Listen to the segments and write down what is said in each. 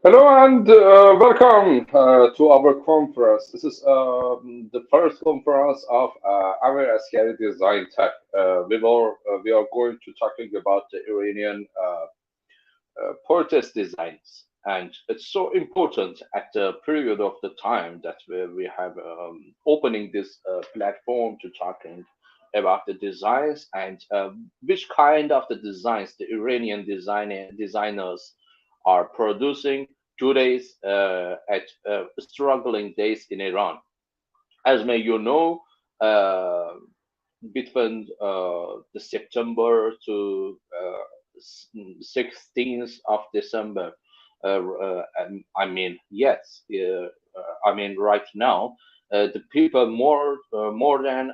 Hello and welcome to our conference. This is the first conference of Amir Asgari Design Tech. We are going to talking about the Iranian protest designs, and it's so important at the period of the time that we have opening this platform to talking about the designs and which kind of the designs the Iranian designers are producing today's at struggling days in Iran. As may you know, uh, between the September to 16th of December. I mean, yes, I mean, right now, the people more than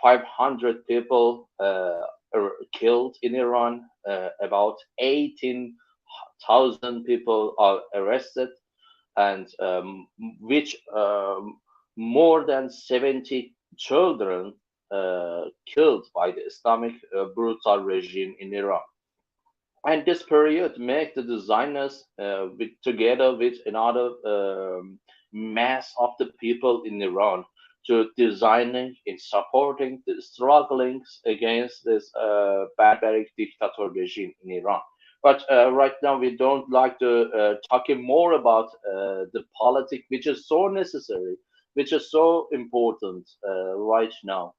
500 people are killed in Iran. About 18,000 people are arrested, and which more than 70 children killed by the Islamic brutal regime in Iran. And this period make the designers together with another mass of the people in Iran to designing and supporting the strugglings against this barbaric dictator regime in Iran. But right now we don't like to talking more about the politics, which is so necessary, which is so important right now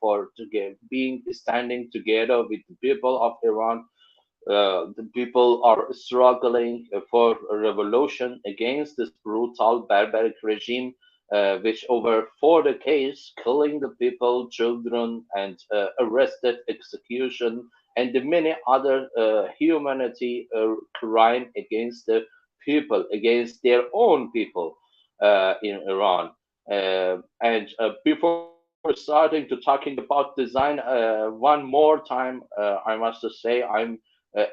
for to get, being standing together with the people of Iran. The people are struggling for a revolution against this brutal barbaric regime, which over 4 decades killing the people, children, and arrested, execution, and the many other humanity crime against the people, against their own people in Iran. And before starting to talking about design, one more time, I must say I'm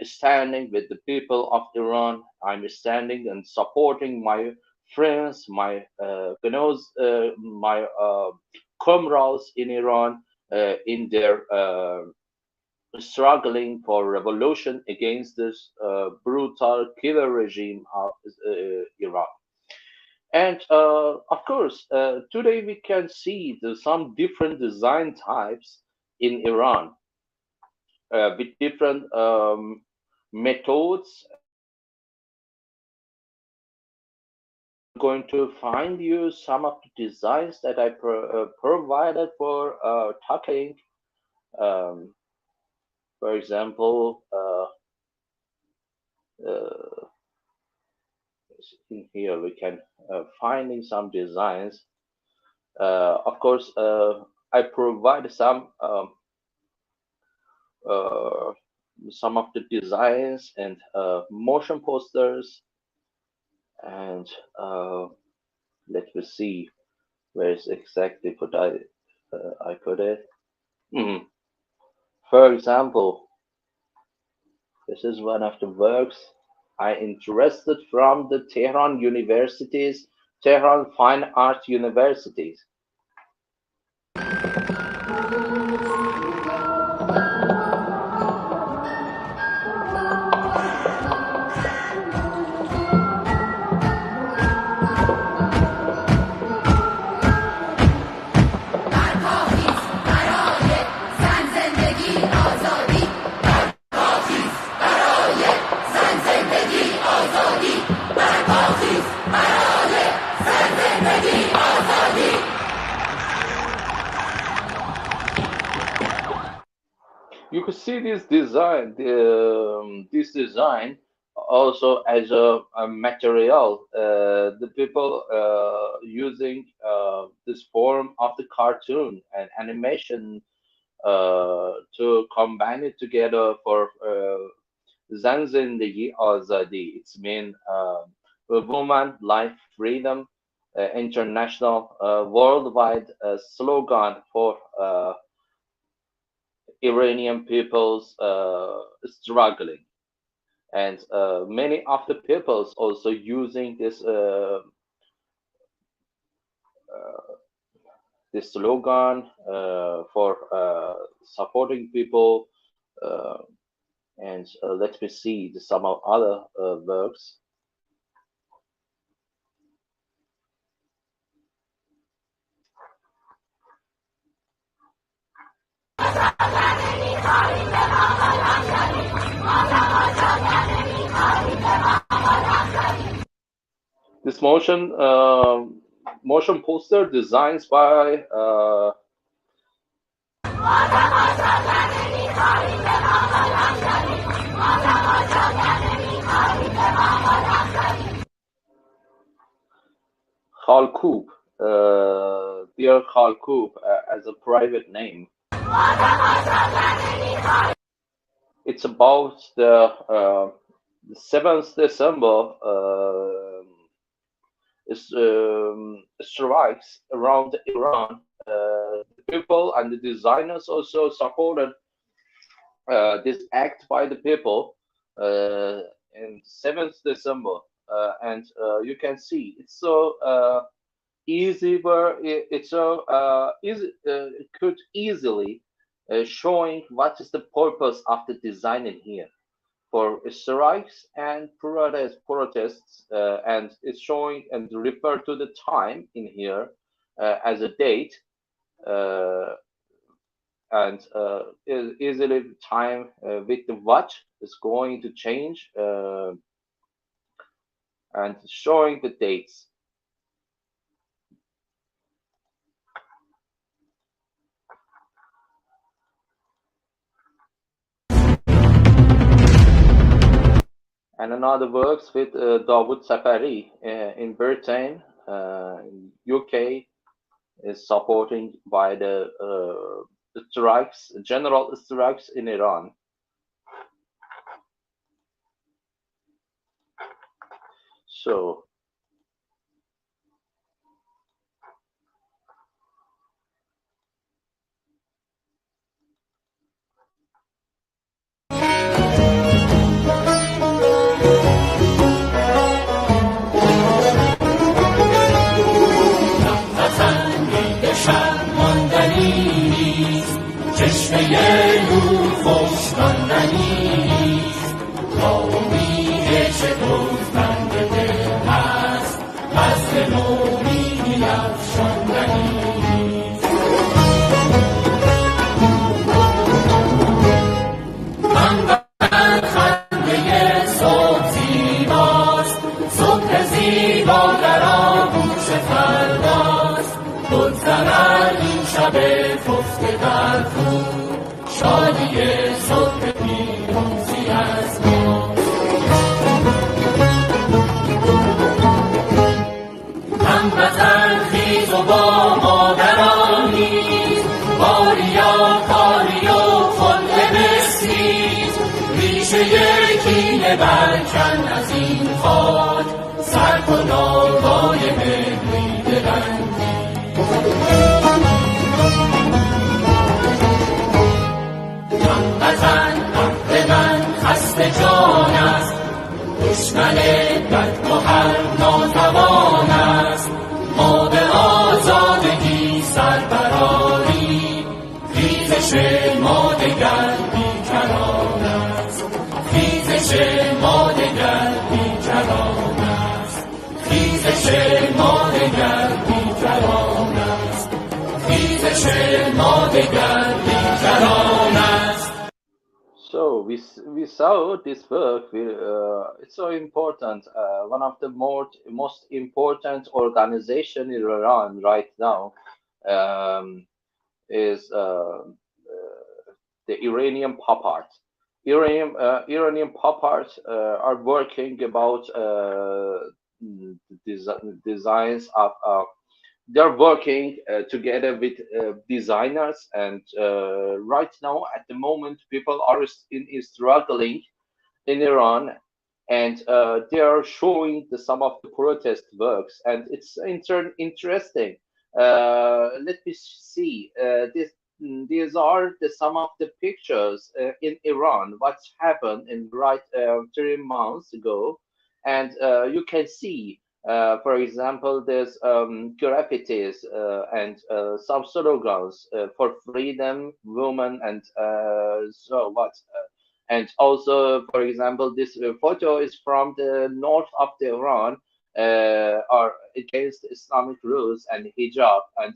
standing with the people of Iran. I'm standing and supporting my friends, my my comrades in Iran in their struggling for revolution against this brutal killer regime of Iran. And of course, today we can see some different design types in Iran with different methods. I'm going to find you some of the designs that I provided for talking. Um, for example, uh, in here we can finding some designs. Of course, I provide uh, some of the designs and motion posters, and let me see where is exactly I put it. Mhm. For example, this is one of the works I interested from the Tehran Universities, Tehran Fine Art Universities. could see this design also as a material. The people using this form of the cartoon and animation to combine it together for Zanzindagi Azadi. It's mean woman, life, freedom, international, worldwide slogan for Iranian peoples struggling, and many of the peoples also using this slogan for supporting people. Uh, and let me see some of other works. This motion poster designs by Khalkub, dear Khalkub, as a private name. It's about the 7th December strikes around Iran. The people and the designers also supported this act by the people uh, in 7th December. And you can see it's so easy, where it's so easy, it could easily showing what is the purpose of the design in here for strikes and protests, and it's showing and refer to the time in here as a date, uh, and easily time with the watch is going to change, and showing the dates. And another works with Dawood Safari in Britain, UK, is supporting by the strikes, general strikes in Iran. So we saw this work. It's so important. One of the most important organization in Iran right now um, is the Iranian pop art. Iranian pop art are working about designs of. They're working together with designers, and right now, at the moment, people are struggling in Iran, and they are showing some of the protest works, and it's interesting. Let me see. These are some of the pictures in Iran. What's happened in right 3 months ago, and you can see. For example, there's graffitis and some slogans for freedom, women, and so what? And also, for example, this photo is from the north of the Iran, or against Islamic rules and hijab. And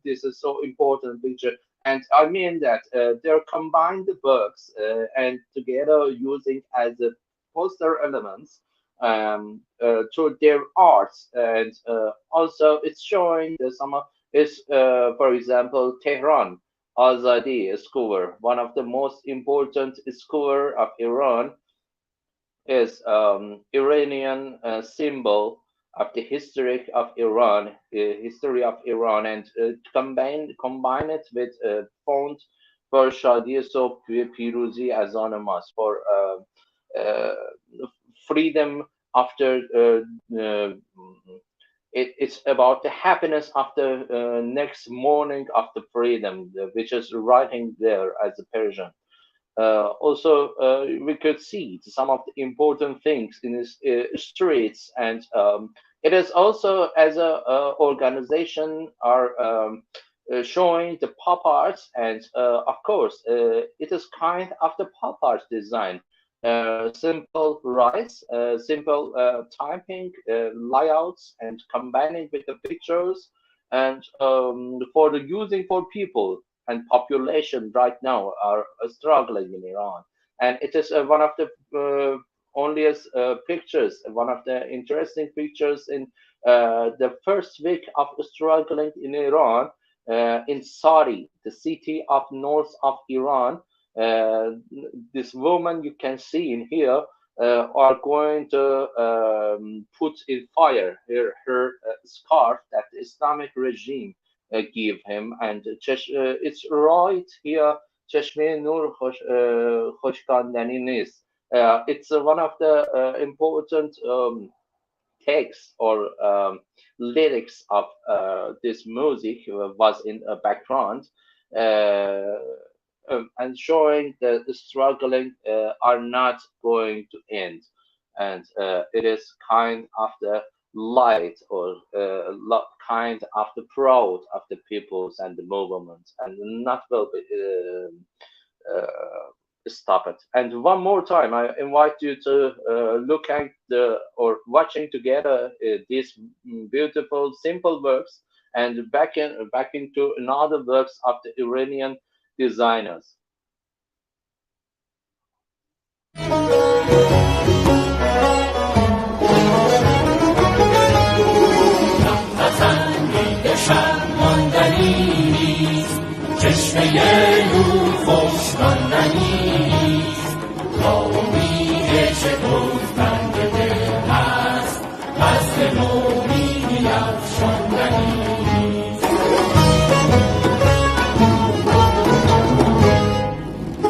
this is so important picture. And I mean that they're combined the books and together using as a poster elements to their arts. And also, it's showing the some of is, for example, Tehran Azadi Square, one of the most important square of Iran, is Iranian symbol of the history of Iran, and combine it with font for Shadi So Piruzi Azan Mas for uh, freedom after it's about the happiness after next morning after freedom, which is writing there as a Persian. Also, we could see some of the important things in the streets, and it is also as a organization are showing the pop arts, and of course, it is kind of the pop art design. Simple rice, simple typing, layouts, and combining with the pictures, and for the using for people and population right now are struggling in Iran. And it is one of the onlyest pictures, one of the interesting pictures in the first week of struggling in Iran, in Sari, the city of north of Iran. Uh, this woman you can see in here are going to put in fire her scarf that the Islamic regime give him, and it's right here. چشمه نور خوشکاندنی نیست. It's one of the important text or lyrics of this music was in a background, uh, and showing that the struggling are not going to end, and it is kind of the light or kind of the proud of the peoples and the movements, and not will be stop it. And one more time, I invite you to look at the or watching together these beautiful, simple works, and back into another works of the Iranian designers.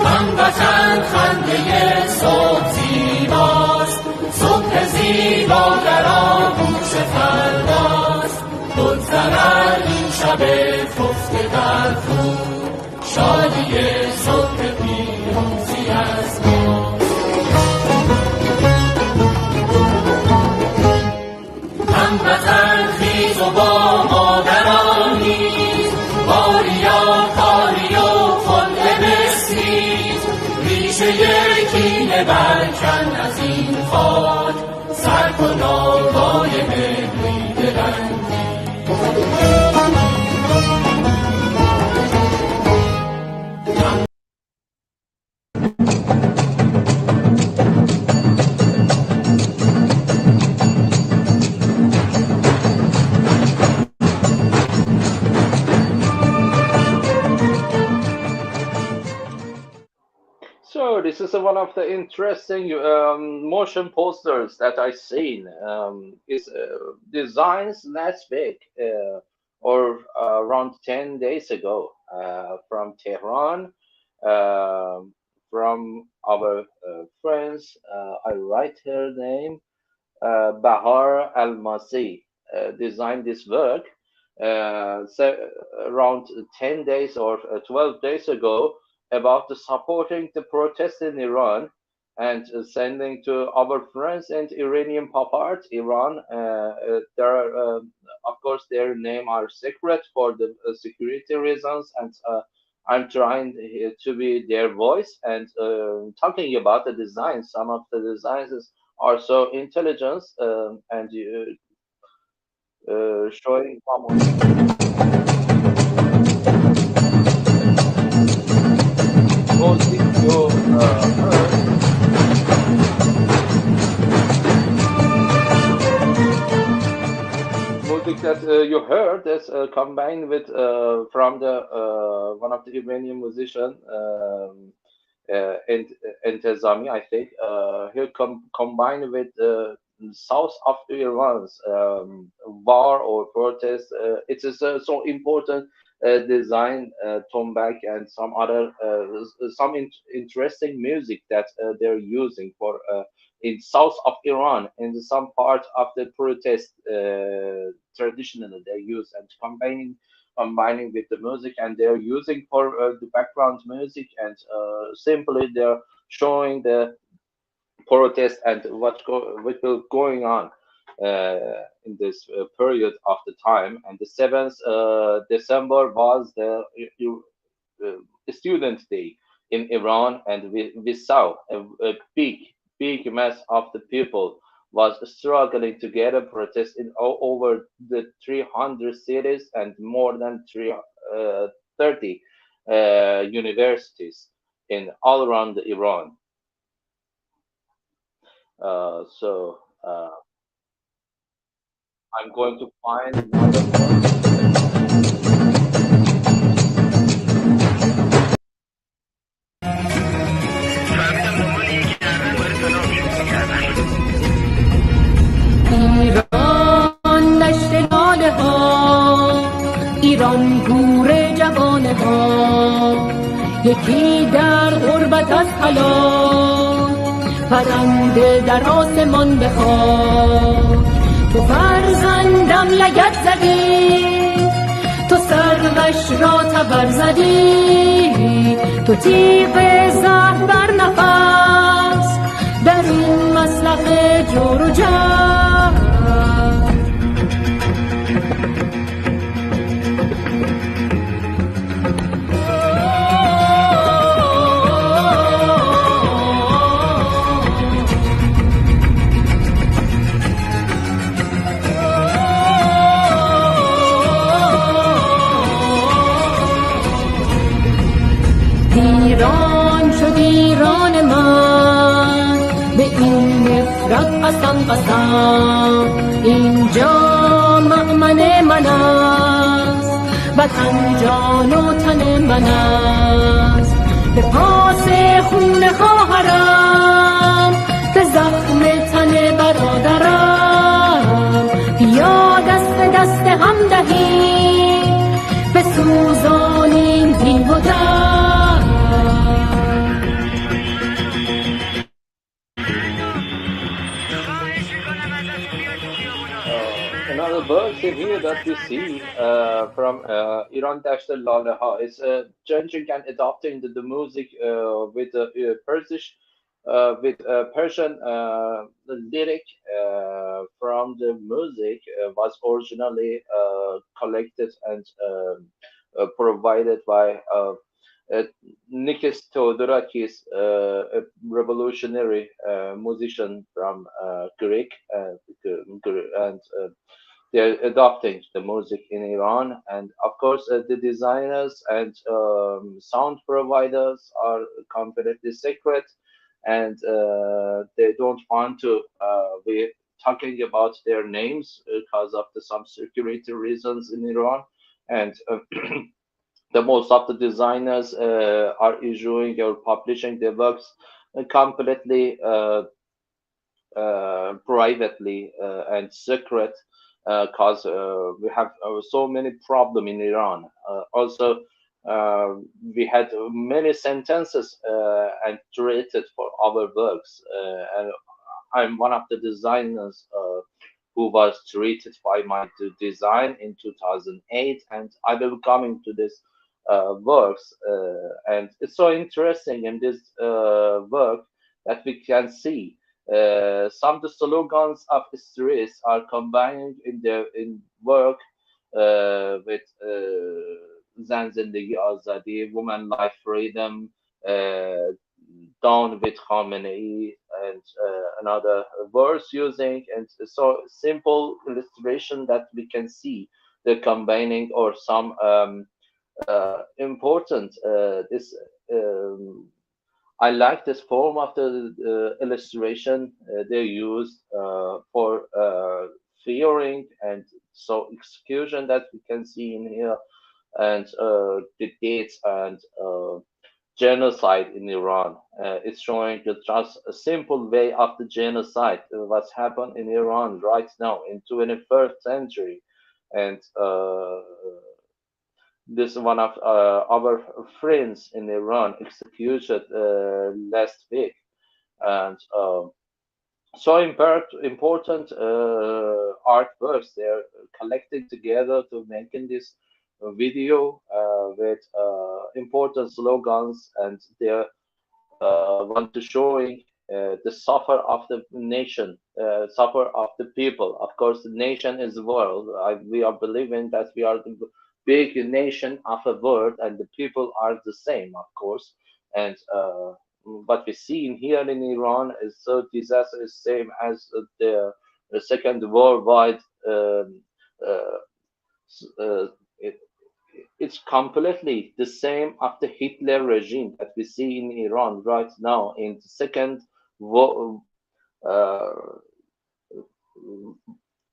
هموطن خنده صبح زیباست، صبح زیبا در آغوش فرداست، بگذرد این شب خفته در خون، شادی صبح پیروزی از ما. هموطن خیز و با مادرانید، باریا کاری و خلق بسرید، ریشه کینه برکن از این خاک، سر کن آوای مهری دلنگی. this is one of the interesting motion posters that I seen. Is designs last week or around 10 days ago from Tehran, um from our friends. I write her name. Bahar Almasi designed this work around 10 days or 12 days ago about the supporting the protests in Iran and sending to our friends and Iranian pop art Iran. There are, of course, their name are secret for the security reasons, and I'm trying to be their voice and talking about the designs. Some of the designs are so intelligent and showing one music you heard. Music that you heard is combined with from the one of the Iranian musician and Entezami, I think. Combined with south of Iran's war or protest. It is so important design, tombak, and some other some interesting music that they're using for in south of Iran in some part of the protest. Traditionally, they use and combining with the music, and they're using for the background music, and simply they're showing the protest and what will going on in this period of the time. And the 7th December was the student day in Iran, and we saw a big mass of the people was struggling to get a protest in over the 300 cities and more than 30 universities in all around Iran. I'm going to find another one. ایران دشت لاله ها، ایران گور جوانه ها، یکی در غربت از حلال، پرنده در آسمان بخواد. تو فرزندم لگد زدی، تو سروش را تبر زدی، تو تیغ زهر بر نفس در این مسلخ جور و جنگ. ایران شد ایران من، به این نفرت قسم اینجا مأمن من است، وطن جان و تن من است. به پاس خون خواهرم، به زخم تن برادرم، بیا دست هم دهیم، بسوزانیم دین و در. Another verse in here that we see from Iran Dashta Laleha is changing and adopting the music with Persian lyric from the music was originally collected and provided by uh, Nikis Theodorakis, a revolutionary musician from Greek, and they're adopting the music in Iran. And of course, the designers and sound providers are completely secret, and they don't want to be talking about their names because of some security reasons in Iran. And the most of the designers are issuing or publishing their works completely privately and secret, cause we have so many problem in Iran. Also, uh, we had many sentences and treated for our works, and I'm one of the designers who was treated by my design in 2008, and I will coming to this works, and it's so interesting in this work that we can see some of the slogans of streets are combined in their in work with Zan Zindagi Azadi, Woman Life Freedom, uh, Down with Khamenei, and another words using, and so simple illustration that we can see the combining or some important this. I like this form of the illustration they used for fearing and so execution that we can see in here, and the dates and genocide in Iran. It's showing just a simple way of the genocide, what's happened in Iran right now in 21st century, and this one of our friends in Iran executed last week, and so important artworks they're collecting together to making this video with important slogans, and they want to showing the suffer of the nation, suffer of the people. Of course, the nation is the world. We are believing that we are the big nation of the world, and the people are the same, of course. And what we see in here in Iran is so disastrous, same as the Second Worldwide. Uh, it, it's completely the same of the Hitler regime that we see in Iran right now in the Second Wo- uh,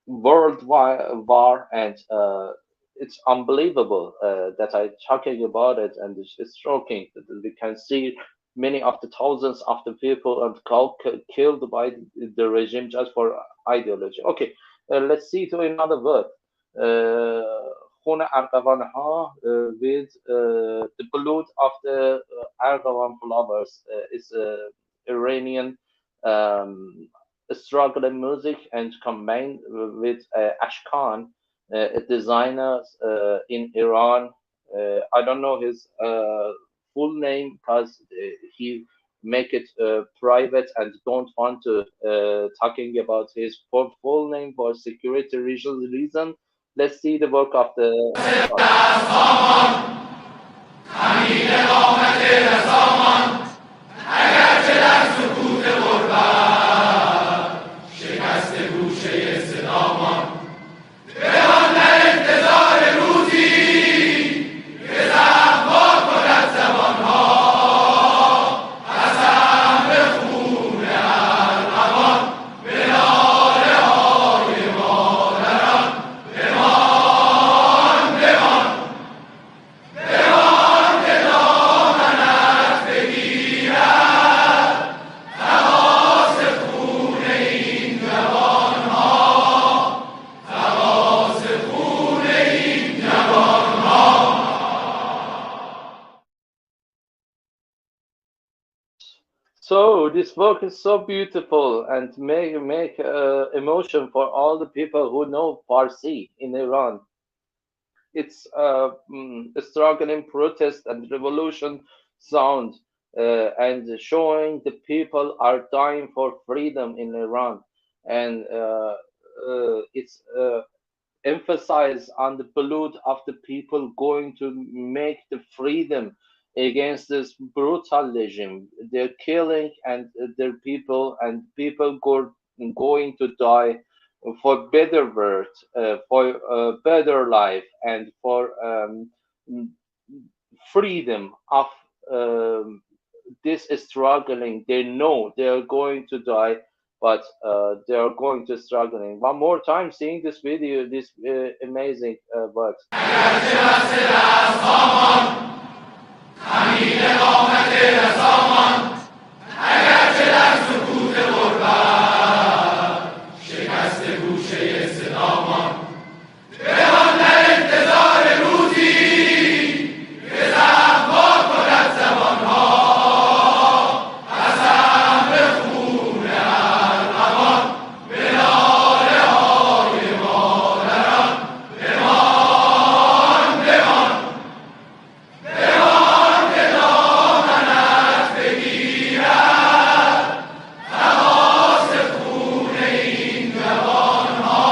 World War, and it's unbelievable that I'm talking about it, and it's shocking that we can see many of the thousands of the people and killed by the regime just for ideology. Okay, let's see to another word. خون ارغوان ها with the blood of the Argawan flowers is Iranian um, struggling music, and combined with Ashkan, a designer in Iran. I don't know his full name because he make it private and don't want to talking about his full name for security reason. Let's see the work of the artist. So this work is so beautiful and make emotion for all the people who know Farsi in Iran. It's a struggle in protest and revolution sound, and showing the people are dying for freedom in Iran, and it's emphasize on the blood of the people going to make the freedom against this brutal regime. They're killing and their people, and people going to die for better world, for better life, and for freedom of um, this struggling. They know they are going to die, but they are going to struggling. One more time, seeing this video, this amazing work. در سکوت غربت شکست گوشه صدامان بمان در انتظار روزی که زخم وا کند زبانها از امر خون ارغوان به ناله های مادران بمان بمان بمان که دامنت بگیرد تماس خون این جوانها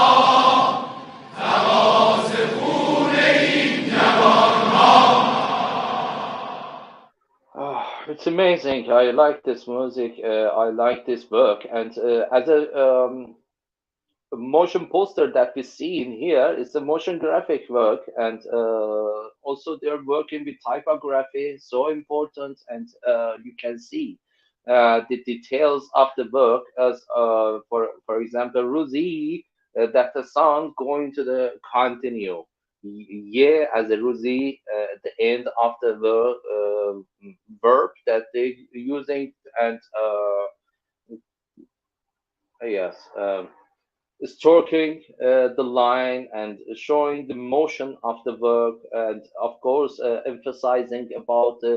تماس خون این جوانها. It's amazing. I like this music. I like this book. And as a motion poster that we see in here, it's a motion graphic work. And also they're working with typography, so important. And you can see the details of the work as, for example, Ruzi, that the sound going to the continue. Yeah, as a Ruzi, at the end of the verb that they using, and yes, stroking the line and showing the motion of the work, and of course emphasizing about the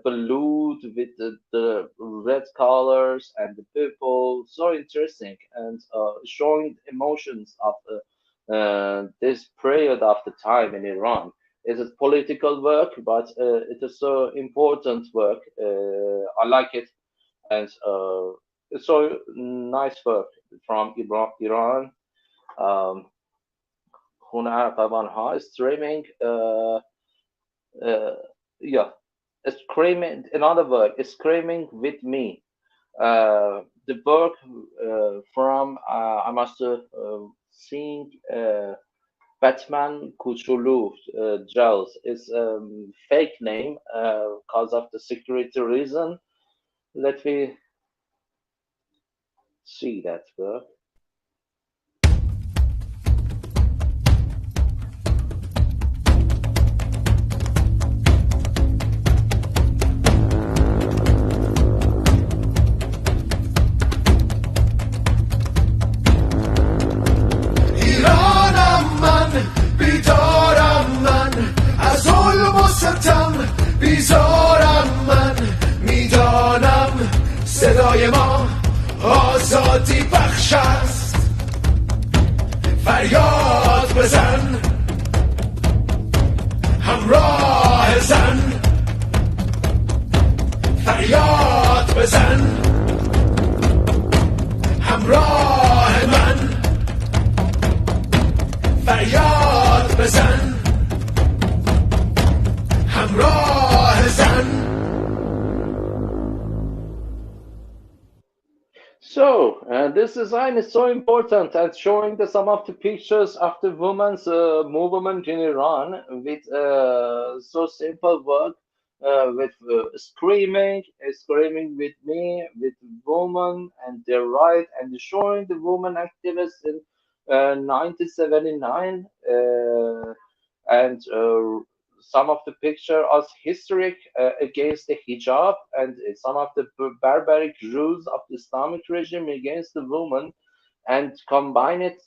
blue with the red colors and the purple. So interesting, and showing emotions of this period of the time in Iran. It is political work, but it is so important work. I like it, and it's so nice work from Iran. Um, Hunar Pavanha streaming. Uh, yeah, screaming. Another word is screaming with me. The work from I must sing. Batman Kuchulu Giles is fake name because of the security reason. Let me see that work. ایرانم من بیدارم من از ظلم و ستم بیزارم من میدانم صدای ما آزادی بخش است فریاد بزن همراه زن فریاد بزن همراه من فریاد بزن همراه زن. So, this design is so important and showing some of the pictures of the women's movement in Iran with so simple work, with screaming with me, with women and their right, and showing the woman activists in 1979, and some of the picture as historic against the hijab, and some of the barbaric rules of the Islamic regime against the woman, and combine it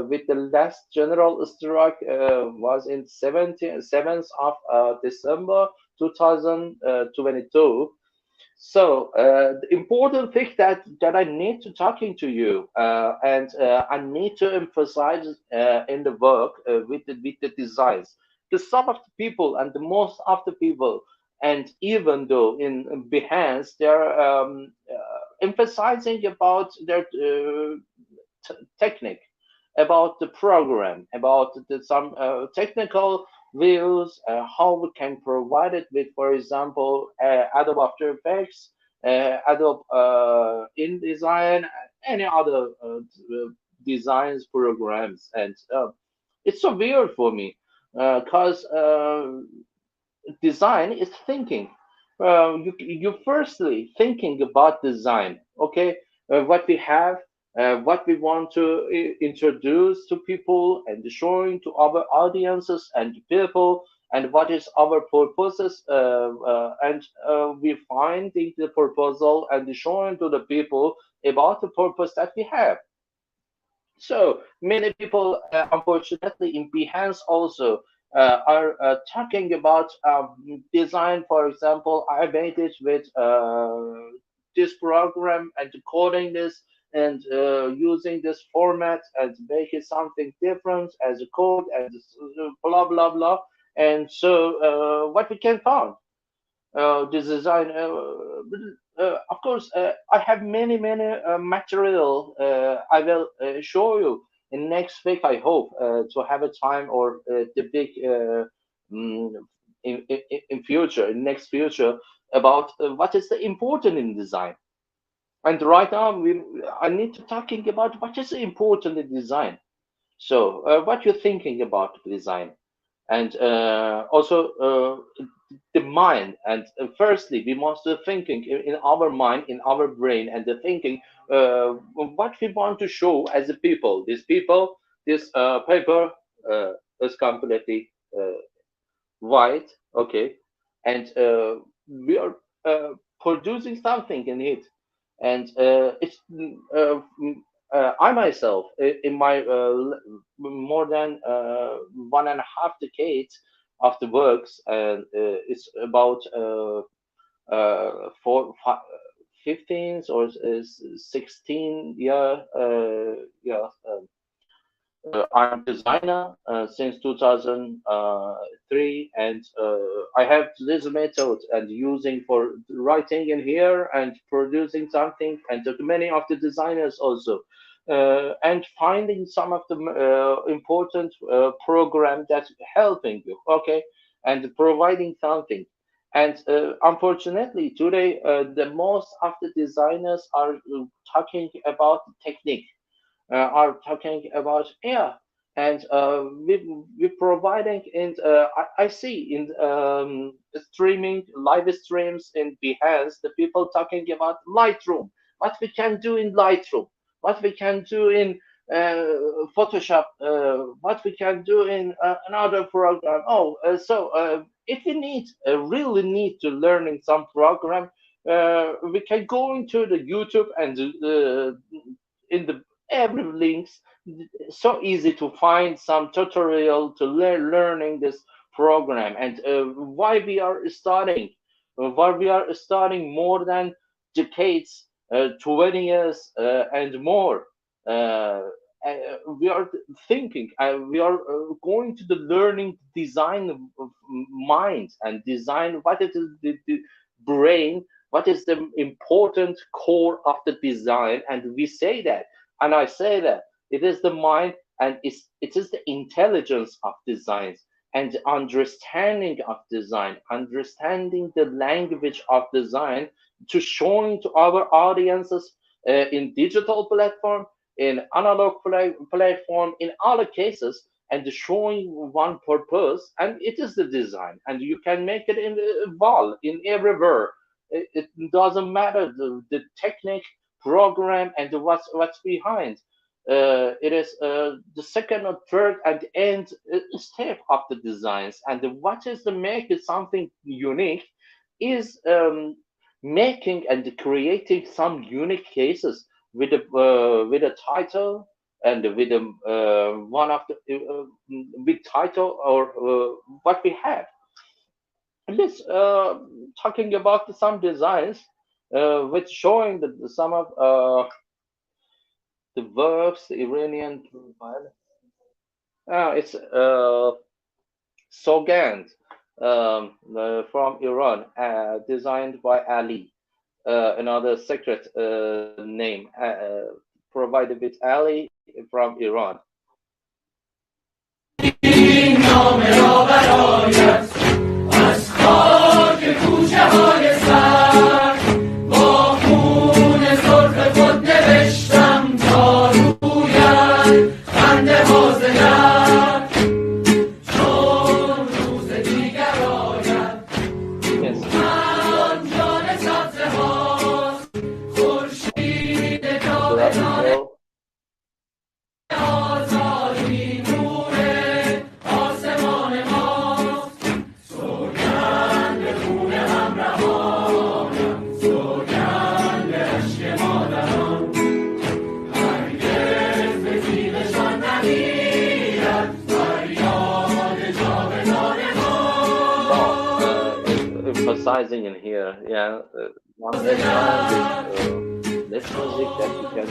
with the last general strike was in 7th of December 2022. So the important thing that I need to talking to you, and I need to emphasize in the work with the designs, the some of the people and the most of the people, and even though in Behance they're emphasizing about their technique, about the program, about some technical views, how we can provide it with, for example, Adobe After Effects, Adobe InDesign, any other designs programs. And it's so weird for me because design is thinking. You firstly thinking about design, okay? What we have, what we want to introduce to people and showing to our audiences and people, and what is our purposes, and we finding the proposal and showing to the people about the purpose that we have. So many people, unfortunately, in Behance also are talking about design. For example, I made it with this program and coding this and using this format and make it something different as a code and blah blah blah. And so, what we can find this design. Of course, I have many material. I will show you in next week. I hope to have a time or the big mm, in future, in next future about what is the important in design. And right now, I need to talking about what is important in design. So, what you're thinking about design, and also the mind. And firstly, we must be thinking in our mind, in our brain, and the thinking what we want to show as a people. These people, this paper is completely white, okay, and we are producing something in it, and it's I myself in my more than 1.5 decades of the works, and it's about four, 15 or 16 year yeah I'm designer since 2003, and I have this method and using for writing in here and producing something, and to many of the designers also, and finding some of the important program that's helping you, okay, and providing something. And unfortunately, today the most of the designers are talking about technique, are talking about, yeah, and we providing in I see in streaming live streams in Behance the people talking about Lightroom, what we can do in Lightroom, what we can do in Photoshop, what we can do in another program. Oh, so if we need really need to learning some program, we can go into the YouTube and in the every links, so easy to find some tutorial to learning this program. And why we are starting, why we are starting more than decades, 20 years and more, uh, we are thinking, we are going to the learning design of mind and design what is the brain, what is the important core of the design. And we say that, and I say that it is the mind, and it is the intelligence of designs and the understanding of design, understanding the language of design, to showing to our audiences in digital platform, in analog platform, in other cases, and showing one purpose, and it is the design. And you can make it in the wall, in everywhere. It doesn't matter the technique, program, and what's behind. It is the second or third at the end step of the designs, and what is the make it something unique is making and creating some unique cases with a title, and with one of the big title, or what we have. Let's talking about some designs with showing some of the works the Iranian provide. It's Sogand, from Iran, designed by Ali. Another secret name provided with Ali from Iran. Yes, graphical. emphasizing in here, yeah, not a song with less music that you can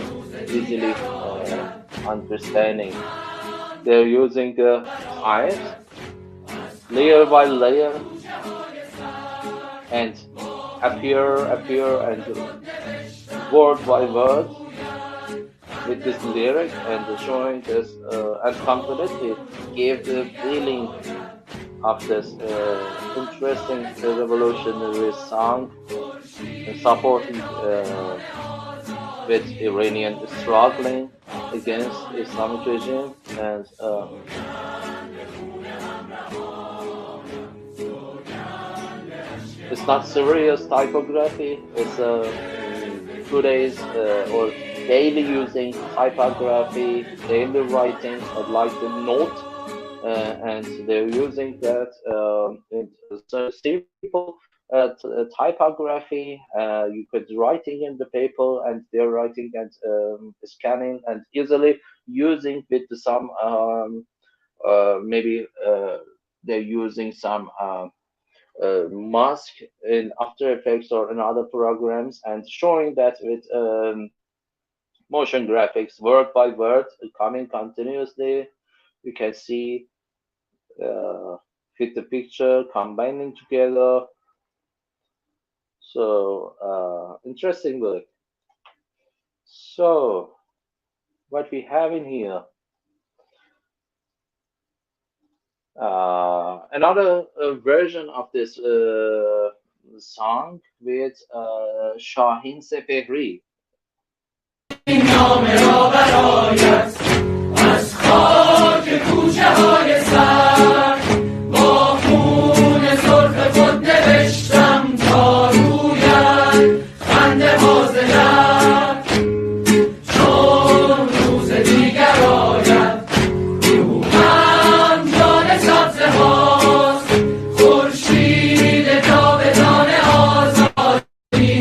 easily understanding. They're using the types layer by layer and appear and word by word with this lyric and showing this and completely gave the feeling of this interesting revolutionary song and supporting with Iranian struggling against Islamic regime and it's not serious typography. It's today's or daily using typography, daily writing, like the note, and they're using that so simple typography. You could writing in the paper, and they're writing and scanning and easily using with some maybe they're using some. Mask in After Effects or in other programs and showing that with motion graphics, word by word, coming continuously. You can see fit the picture, combining together. So interesting work. So what we have in here, another version of this song with Shahin Sepehri. نامه را برایت از خاک کوچه های سر با خون سرخ خود نوشتم تا رویت خنده باز لب چون روز دیگر آید روحم جان سبزه هاست خورشید جاودان آزادی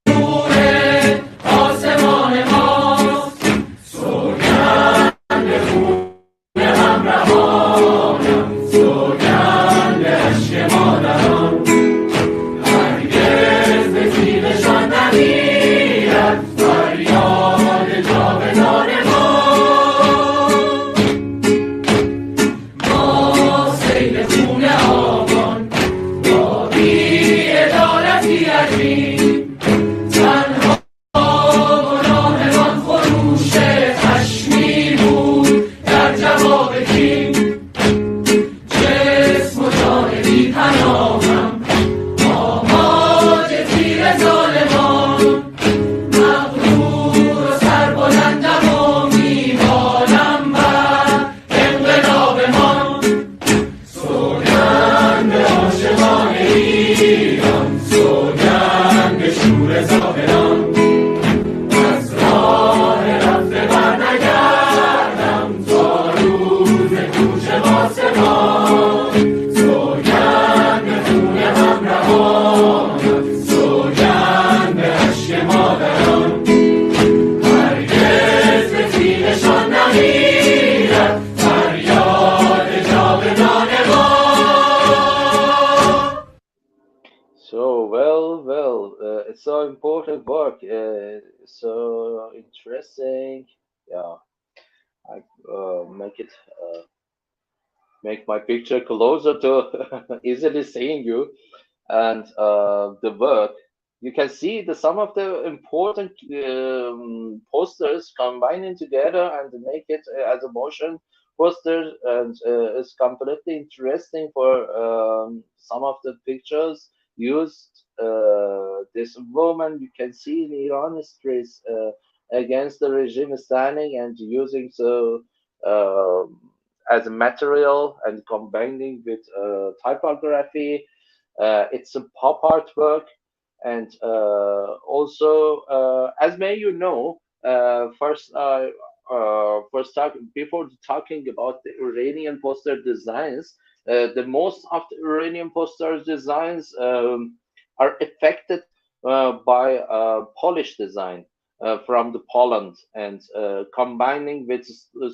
نور آسمان ماست سوگند خون همراهانم سوگند عشق مادران هرگز به تیغشان نمیرد فریاد جاودان ما سیل خون آبان با بی‌عدالتی عجیب تنها گناهمان خروش خشمی بود در جواب کی جسم و جان بی پناهم آماج تیر ظالمان مغرور و سربلندم و میمالم بر انقلابمان سوگند عاشقان ایران سوگند شور زاهدان از راه رفته برنگردم تا روز کوچه آسمان سوگند خون همراهانم سوگند عشق مادران هرگز به تیغشان نمیرد فریاد جاودان ما So it's so important work. So interesting. Yeah, I make my picture closer to easily seeing you and the work. You can see the some of the important posters combining together and make it as a motion poster, and it's completely interesting for some of the pictures used. This woman you can see in Iran streets against the regime standing and using so. As a material and combining with typography. It's a pop artwork, and also, as may you know, before talking about the Iranian poster designs, the most of the Iranian poster designs are affected by Polish design from the Poland and combining with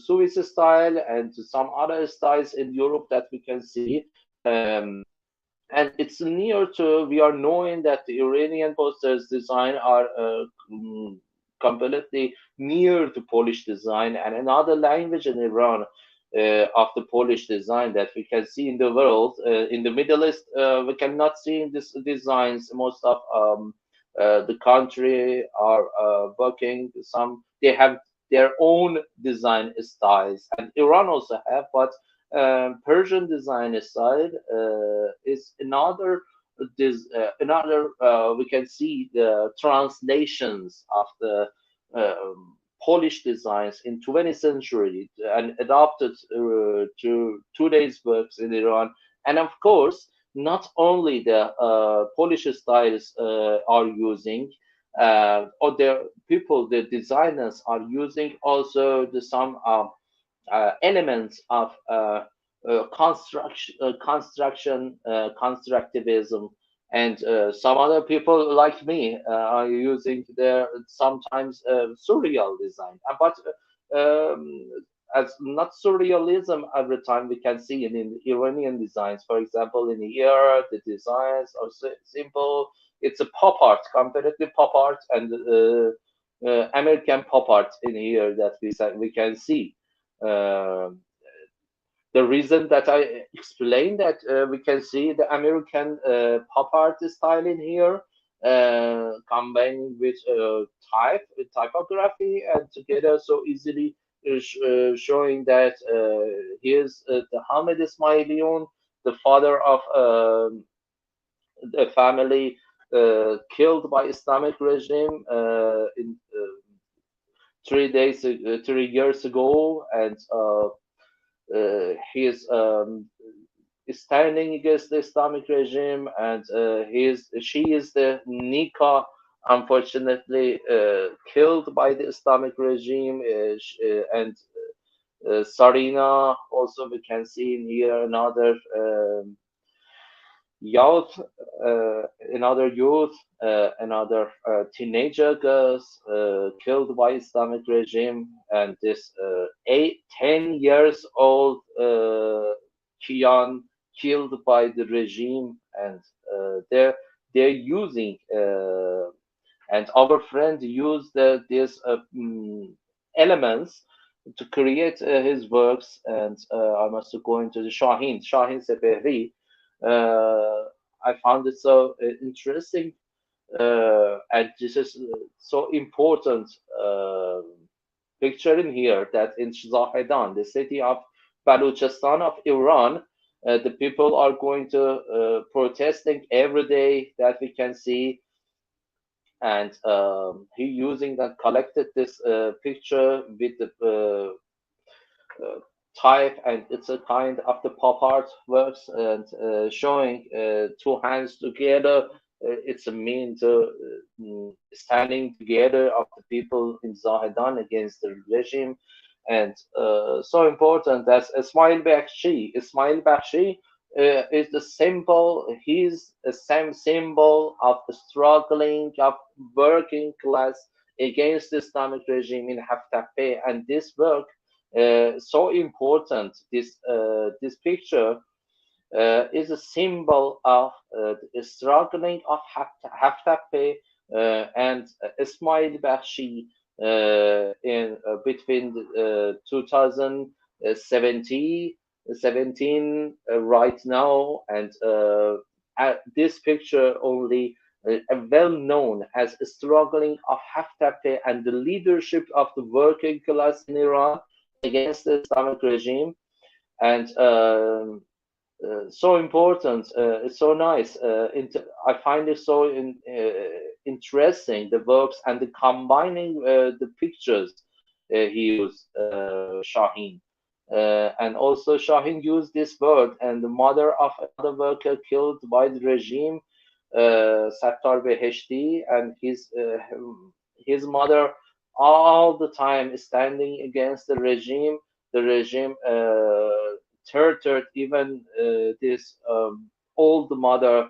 Swiss style and some other styles in Europe that we can see. Um, and it's near to, we are knowing that the Iranian posters design are completely near to Polish design, and another language in Iran of the Polish design that we can see in the world. In the Middle East, we cannot see in these designs. Most of the country are working some, they have their own design styles, and Iran also have, but Persian design side is another. This another we can see the translations of the Polish designs in 20th century and adopted to today's works in Iran. And of course, not only the Polish styles are using, or the people, the designers are using also the some elements of constructivism, and some other people like me are using their sometimes surreal design. But as not surrealism every time we can see in Iranian designs. For example, in here the designs are simple. It's a pop art, completely pop art, and American pop art in here that we can see. Um the reason that I explained that we can see the American pop art style in here, combined with typography, and together so easily showing that here's the Hamid Ismailion, the father of the family killed by Islamic regime in 3 days, 3 years ago, and he is standing against the Islamic regime, and she is the Nika, unfortunately killed by the Islamic regime, and Sarina also we can see in here another. Youth, another youth, another teenager girls killed by Islamic regime, and this 10 years old Kian killed by the regime, and they're using and our friend used these elements to create his works, and I must go into the Shahin Sepehri. I found it so interesting, and this is so important picture in here that in Zahedan, the city of Baluchistan of Iran, the people are going to protesting every day that we can see, and he using that collected this picture with the uh, type, and it's a kind of the pop art works, and showing two hands together. It's a mean to standing together of the people in Zahedan against the regime, and so important as Ismail Bakshi. Ismail Bakshi is the symbol. He's the same symbol of the struggling of working class against the Islamic regime in Haftape, and this work so important. This picture is a symbol of the struggling of Haftape and Ismail Bakshi in between 2017 right now, and this picture only well known as struggling of Haftape and the leadership of the working class in Iran against the Islamic regime, and so important. It's so nice. I find it so interesting, the works and the combining the pictures he used, Shahin. And also Shahin used this word, and the mother of another worker killed by the regime, Sattar Beheshti, and his mother all the time standing against the regime. The regime tortured even this old mother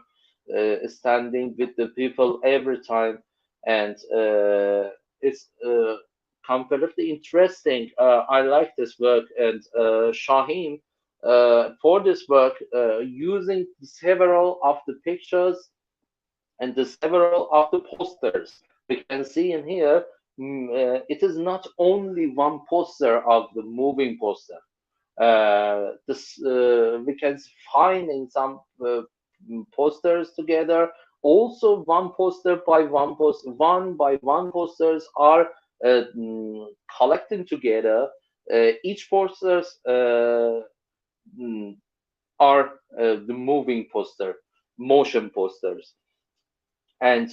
standing with the people every time, and it's completely interesting. I like this work, and Shahin for this work using several of the pictures and the several of the posters. We can see in here, it is not only one poster of the moving poster. This we can find in some posters together. Also, one poster by one poster, one by one posters are collecting together. Each posters mm, are the moving poster, motion posters, and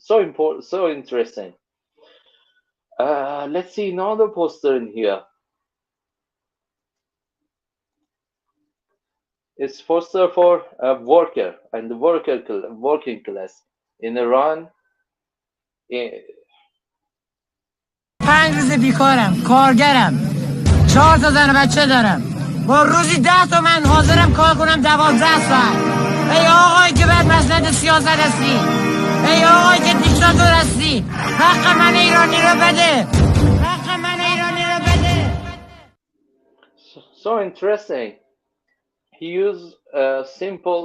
so important, so interesting. Let's see another poster in here. It's poster for a worker and the working class in Iran. eh, 5 روز بیکارم، کارگرم، 4 تا زن و بچه دارم، با روزی 10 تومن حاضرم کار کنم 12 ساعت. ای آقایی که بعد مسند سیاست هستی، ای آقایی که دیکتاتور هستی، حق من ایرانی رو بده، حق من ایرانی رو بده. So interesting. He used a simple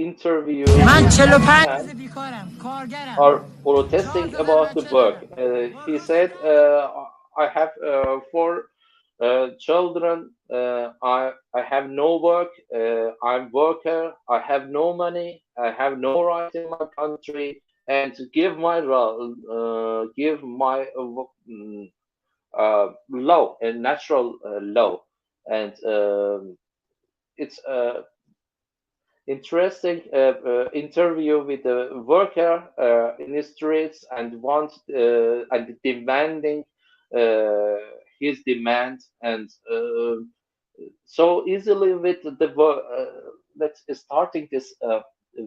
interview من 45 and روز بیکارم، کارگرم، are 4 protesting تا زن و about the بچه work. دارم. He said, "I have four children. I have no work. I'm worker. I have no money. I have no right in my country, and to give my give my law and natural law, and it's interesting interview with the worker in the streets and and demanding uh, his demand and so easily with let's starting this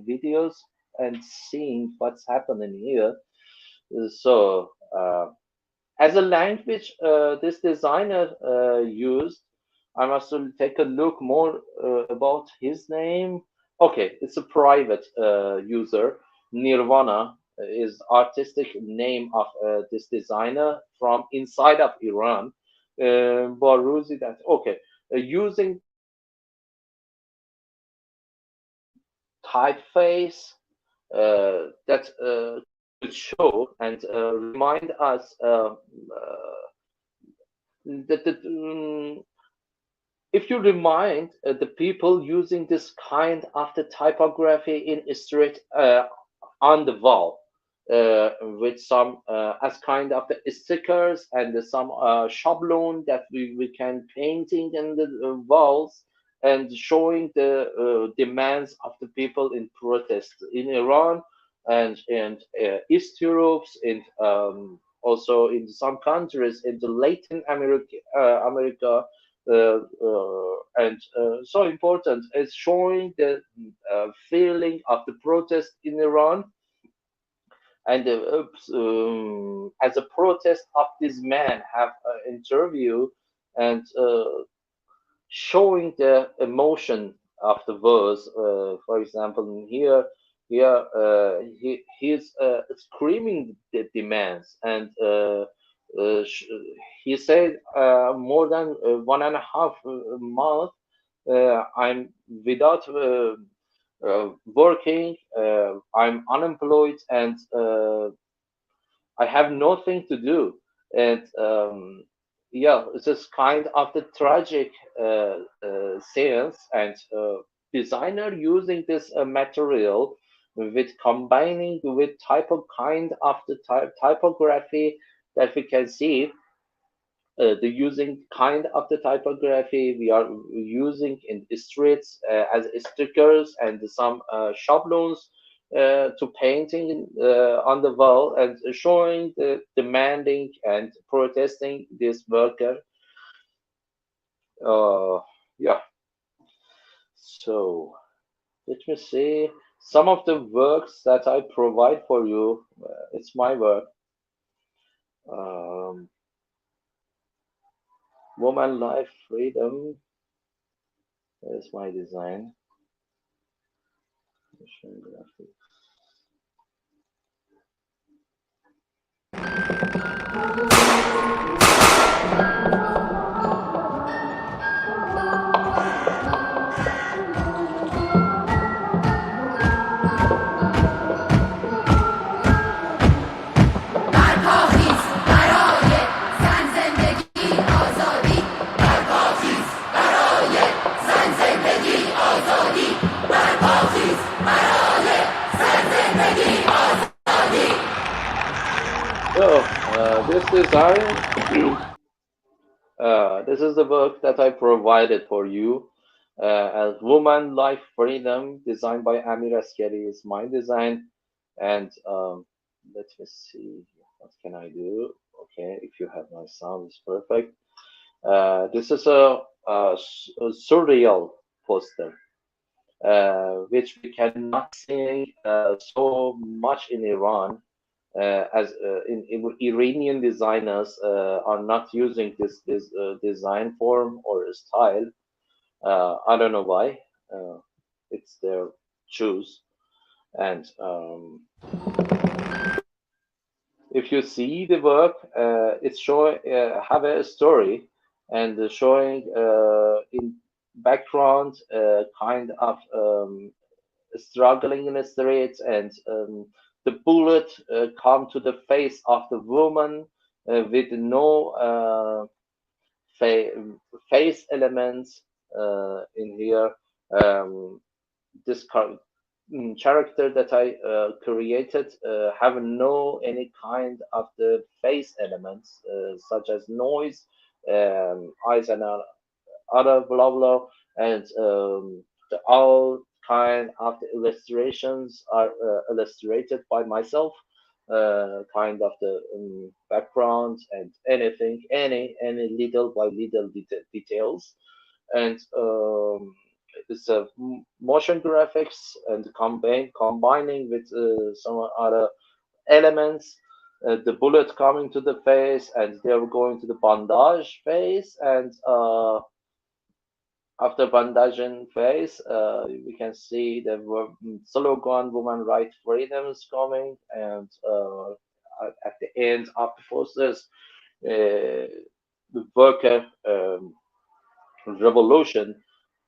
videos and seeing what's happening here. So as a language this designer used, I must take a look more about his name. Okay, it's a private user. Nirvana is artistic name of this designer from inside of Iran. Baruzi, that okay. Using typeface that could show and remind us that if you remind the people using this kind of the typography in street on the wall with some as kind of the stickers and some schablon that we can painting in the walls and showing the demands of the people in protest in Iran and in East Europe and also in some countries in the Latin America and so important is showing the feeling of the protest in Iran and as a protest of this man have an interview and showing the emotion of the verse. For example, in here he's screaming the demands and he said more than 1.5 month I'm without working, I'm unemployed and I have nothing to do and yeah, it's just kind of the tragic sense and designer using this material with combining with kind of the typography that we can see the using kind of the typography we are using in the streets as stickers and some schablons to painting on the wall and showing the demanding and protesting this worker. Uh, yeah. So let me see some of the works that I provide for you. It's my work. Um, Woman Life Freedom is my design. design, this is the work that I provided for you. As Woman Life Freedom, designed by Amir Asgari, is my design. And let me see, what can I do? Okay, if you have my sound, it's perfect. This is a surreal poster, which we cannot see so much in Iran, as in Iranian designers are not using this design form or style. I don't know why. Uh, it's their choose. And if you see the work, it's showing have a story and showing in background kind of struggling in the streets, and the bullet come to the face of the woman with no fa- face elements in here. Um, this character that I created have no any kind of the face elements such as noise, eyes and other blah blah, and the all kind of the illustrations are illustrated by myself. Kind of the background and anything, any little by little details, and it's a motion graphics and combining with some other elements. The bullet coming to the face, and they're going to the bandage phase, and after bandaging phase, we can see the slogan "Woman Right Freedom" is coming, and at the end of the process, the worker revolution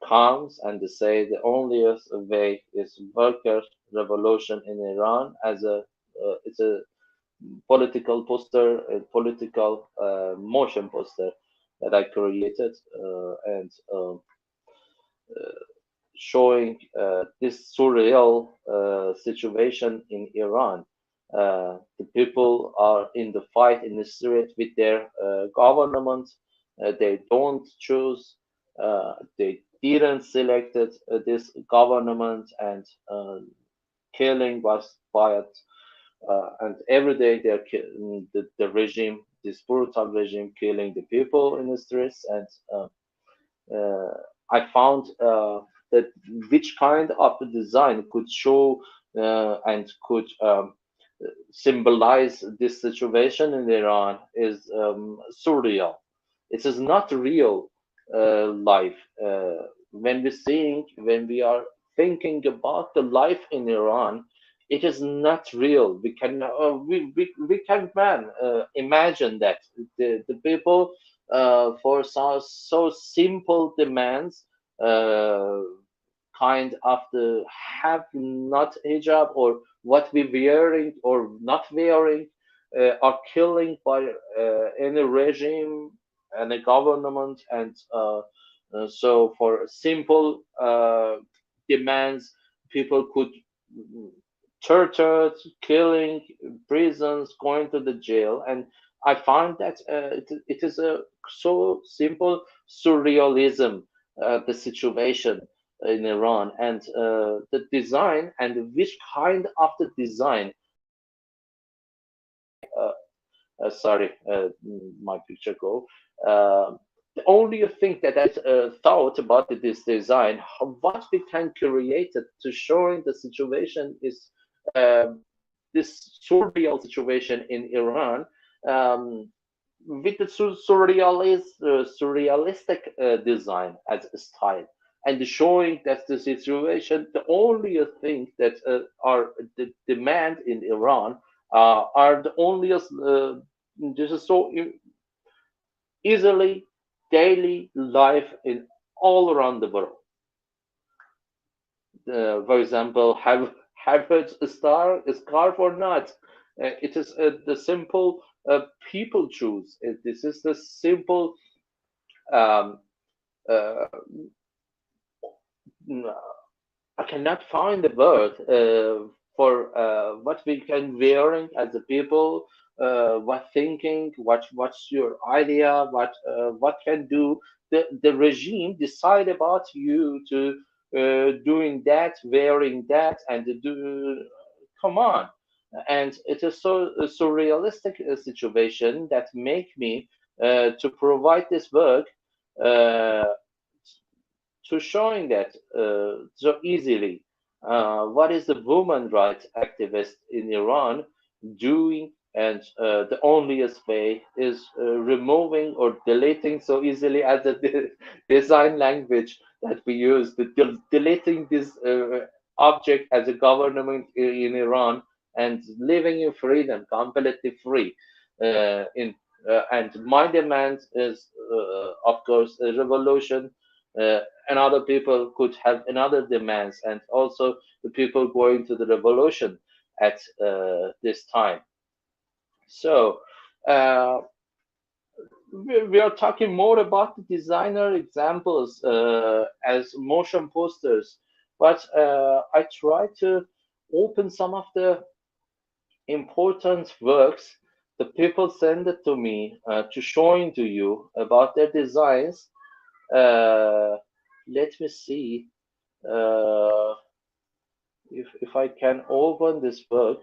comes, and they say the only way is worker revolution in Iran. As a it's a political poster, a political motion poster that I created, and showing this surreal situation in Iran. The people are in the fight in the street with their government. They don't choose. They didn't selected this government, and killing was by it. And every day the regime, this brutal regime, killing the people in the streets, and uh, I found that which kind of the design could show and could symbolize this situation in Iran is surreal. It is not real life. When we are thinking about the life in Iran, it is not real. We can man imagine that the people for so simple demands, uh, kind of the have not hijab or what we wearing or not wearing, are killing by any regime and a government, and so for simple demands, people could tortured, killing, prisons, going to the jail. And I find that it is a so simple surrealism, the situation in Iran, and the design and which kind of the design. Uh, Sorry, my picture go. The only thing that I thought about this design, what we can create it to showing the situation is this surreal situation in Iran, um, with the surrealistic design as a style, and showing that the situation, the only thing that are the demand in Iran are the only this is so easily daily life in all around the world. For example, have a scarf or not? It is the simple people choose. This is the simple. Um, uh, I cannot find the word for what we can wearing as a people. what thinking, what's your idea, what can do the regime decide about you to doing that, wearing that, and do. Come on, and it is so surrealistic situation that make me to provide this work uh, to showing that so easily. What is the woman rights activist in Iran doing? And the onlyest way is removing or deleting so easily as a design language that we use, deleting this object as a government in Iran and living in freedom, completely free. And my demand is, of course, a revolution, and other people could have another demands, and also the people going to the revolution at this time. So uh, we are talking more about the designer examples as motion posters, but I try to open some of the important works the people send it to me to showing to you about their designs. Let me see uh, if I can open this book.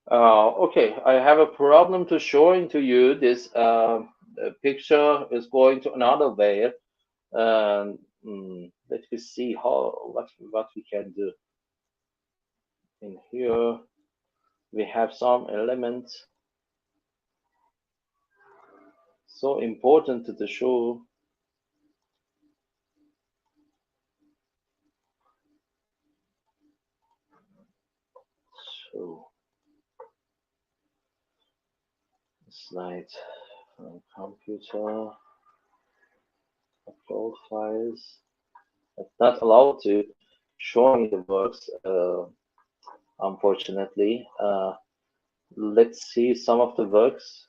Okay, I have a problem to showing to you this picture is going to another way. Let me see what we can do. In here, we have some elements so important to the show. So, slide from computer, upload files. It's not allowed to showing the works, unfortunately. Let's see some of the works.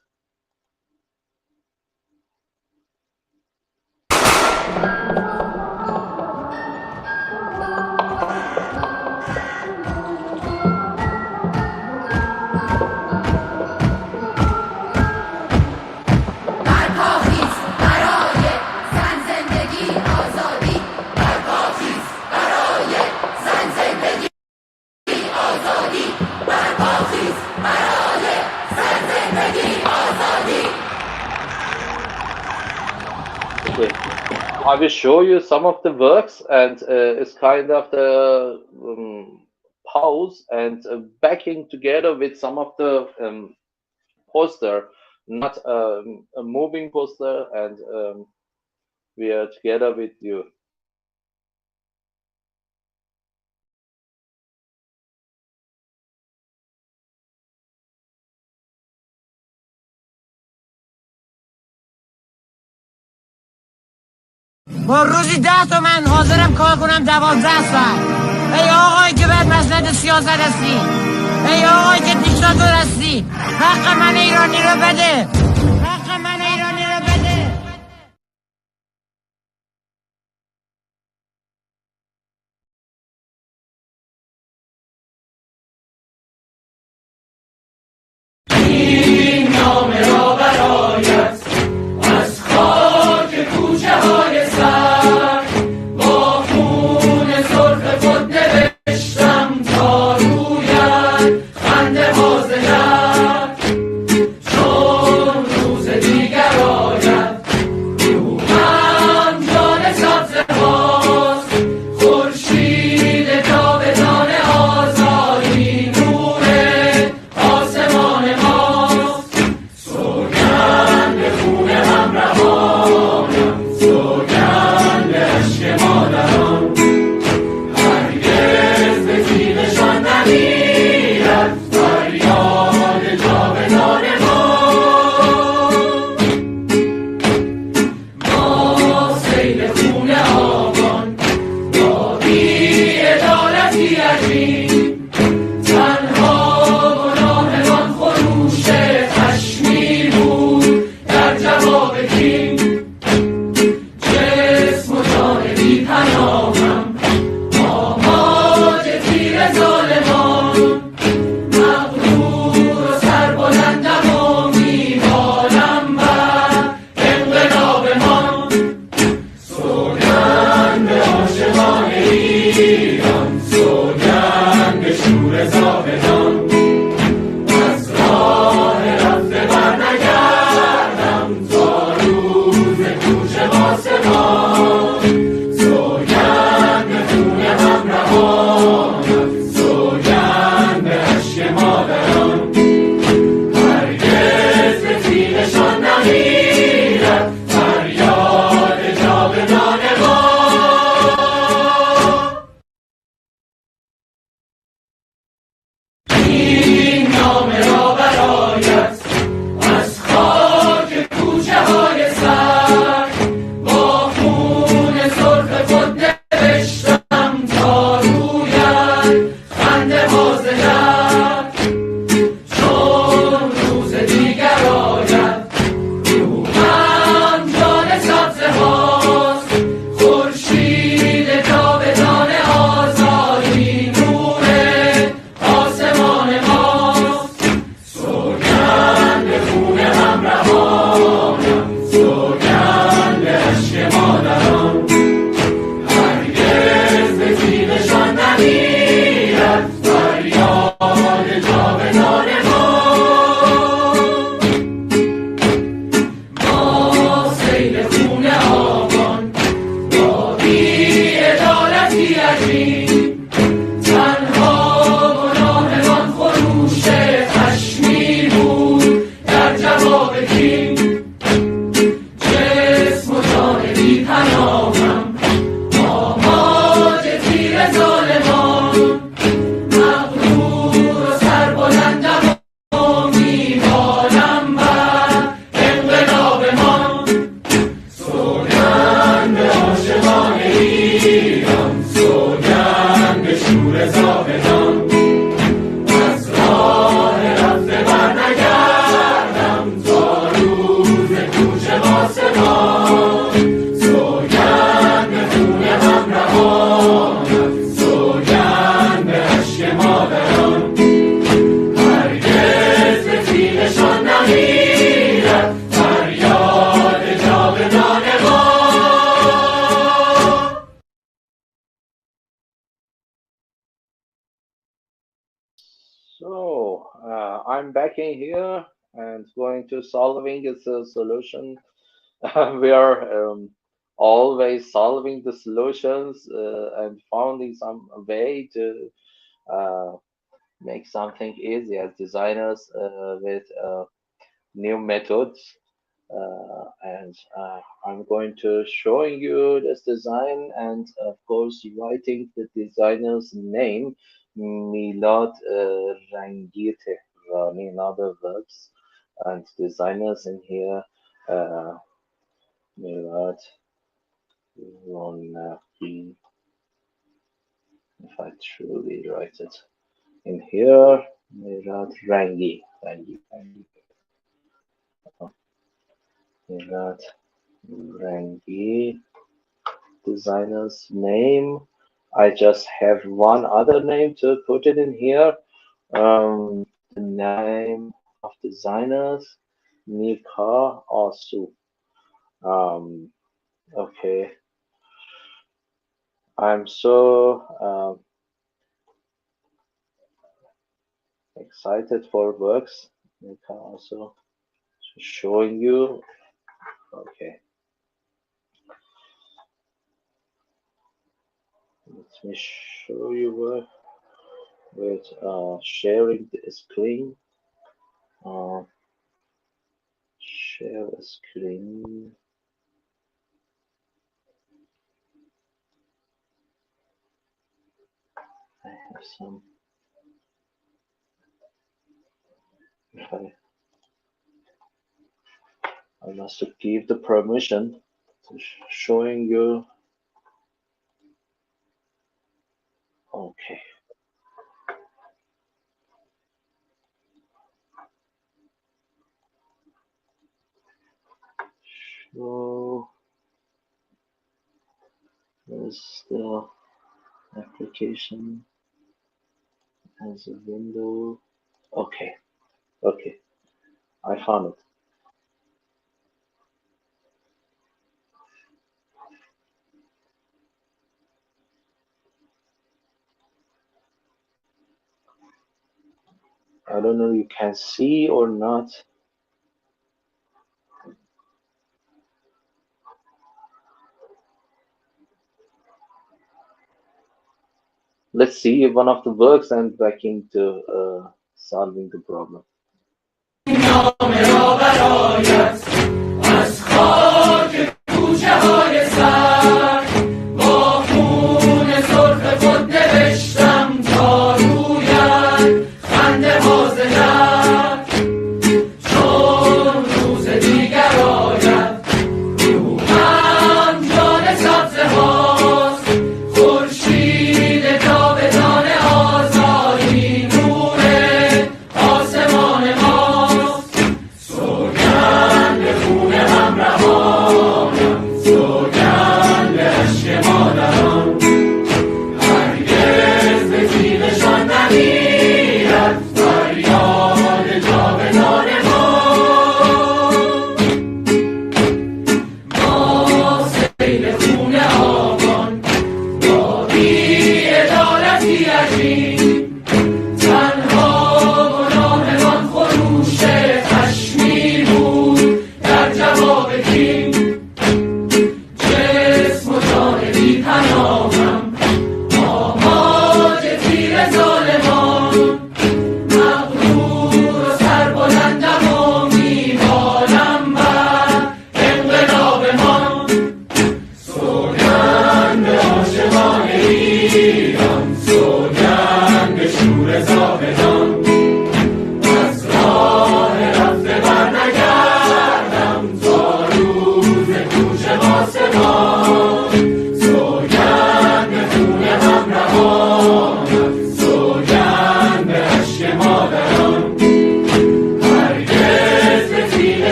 Okay, I will show you some of the works, and it's kind of the pause and backing together with some of the poster, not a moving poster, and we are together with you. با روزی 10 تومن حاضرم کار کنم 12 ساعت. ای آقایی که باید مسند سیاست هستی، ای آقایی که دیکتاتور هستی، حق من ایرانی رو بده، حق من ایرانی رو بده. این نامه را برایت از خاک کوچه های سر با خون سرخ خود نوشتم تا رویت خنده باز کرد چون میرد فریاد جاودان ما. So, I'm back in here and going to solving a solution. We are always solving the solutions and finding some way to uh, make something easy as designers with new methods. And I'm going to showing you this design and of course writing the designer's name, Milad Rangi Tehrani, in other words, and designers in here, uh, Milad Ronaki, if I truly write it in here, Milad Rangi, Milad Rangi, designer's name. I just have one other name to put it in here. The name of designers, Nika Asu. Um, okay. I'm so excited for works. Nika Asu. Showing you. Okay. Let me show you with sharing the screen. Share a screen. I have some. If I must give the permission to showing you. Okay. So there's the application as a window. Okay. Okay. I found it. I don't know you can see or not. Let's see if one of the works and back into solving the problem. نامه را برایت از خاک کوچه های سر با خون سرخ خود نوشتم تا رویت خنده ها ز لب چون روز دیگر آید روحم جان سبزه هاست خورشید جاودان آزادی نور آسمان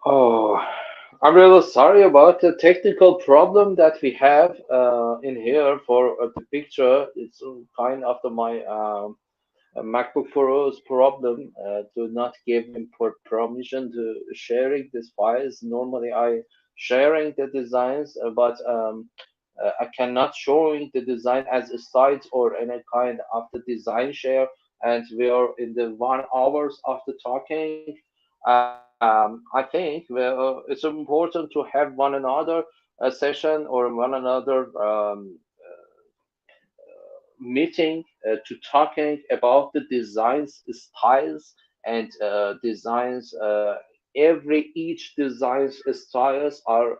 Oh, I'm really sorry about the technical problem that we have in here for the picture. It's kind of my MacBook Pro's problem to not give him permission to sharing these files. Normally, I sharing the designs, but I cannot showing the design as a site or any kind of the design share. And we are in the 1 hours after talking. I think well, it's important to have one another session or one another meeting to talking about the designs styles and designs every each designs styles are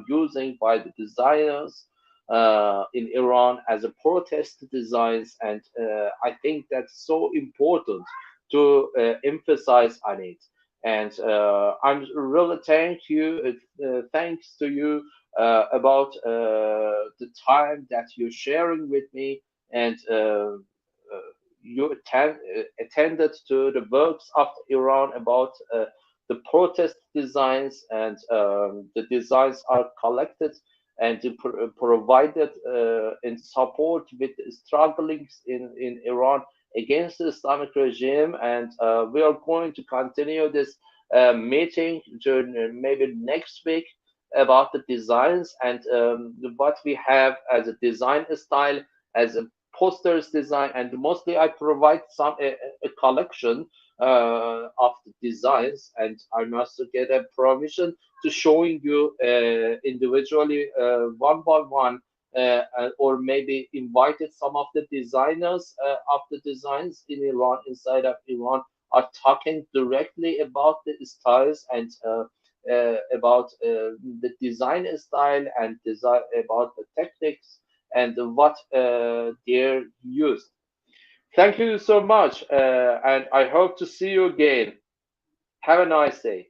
using by the designers in Iran as a protest designs, and I think that's so important to emphasize on it. And I'm really thanks to you about the time that you're sharing with me, and you attended to the works of Iran about the protest designs, and the designs are collected and provided in support with strugglings in Iran against the Islamic regime. And we are going to continue this meeting during maybe next week about the designs and what we have as a design style, as a posters design, and mostly I provide a collection of the designs, and I must get a permission to showing you individually one by one, or maybe invited some of the designers of the designs in Iran, inside of Iran, are talking directly about the styles and about the design style and design about the techniques and what they're used. Thank you so much, and I hope to see you again. Have a nice day.